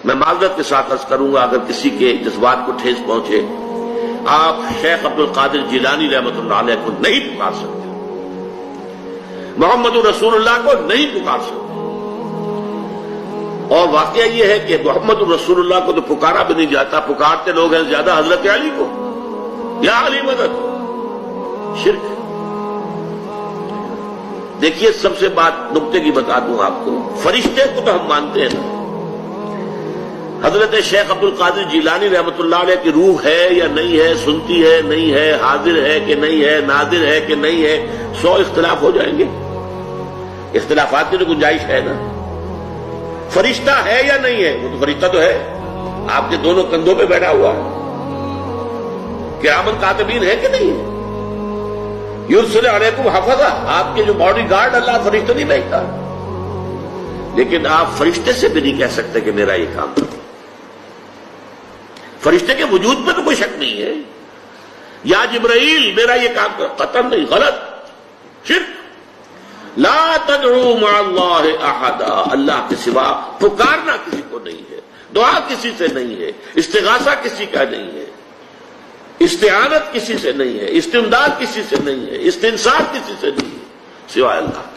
میں معذرت کے ساتھ عرض کروں گا اگر کسی کے جذبات کو ٹھیس پہنچے، آپ شیخ عبد القادر جیلانی رحمۃ اللہ علیہ کو نہیں پکار سکتے، محمد رسول اللہ کو نہیں پکار سکتے، اور واقعہ یہ ہے کہ محمد رسول اللہ کو تو پکارا بھی نہیں جاتا، پکارتے لوگ ہیں زیادہ حضرت علی کو، یا علی مدد، شرک۔ دیکھیے سب سے بات نقطے کی بتا دوں آپ کو، فرشتے کو تو ہم مانتے ہیں نا، حضرت شیخ عبد القادر جیلانی رحمۃ اللہ علیہ کی روح ہے یا نہیں ہے، سنتی ہے نہیں ہے، حاضر ہے کہ نہیں ہے، ناظر ہے کہ نہیں ہے، 100 اختلاف ہو جائیں گے، اختلافات کی تو گنجائش ہے نا۔ فرشتہ ہے یا نہیں ہے؟ وہ تو فرشتہ تو ہے، آپ کے دونوں کندھوں پہ بیٹھا ہوا ہے، کرامن کاتبین ہے کہ نہیں ہے؟ یرسل علیکم حفظہ، آپ کے جو باڈی گارڈ اللہ فرشتہ نہیں بھیجتا، لیکن آپ فرشتے سے بھی نہیں کہہ سکتے کہ میرا یہ کام کرو۔ فرشتے کے وجود پہ تو کوئی شک نہیں ہے، یا جبرائیل میرا یہ کام کرو، قطعاً نہیں، غلط، شرک۔ لا تدعو مع اللہ احدا، اللہ کے سوا پکارنا کسی کو نہیں ہے، دعا کسی سے نہیں ہے، استغاثہ کسی کا نہیں ہے، استعانت کسی سے نہیں ہے، استمداد کسی سے نہیں ہے، استنصار کسی سے نہیں ہے سوائے اللہ۔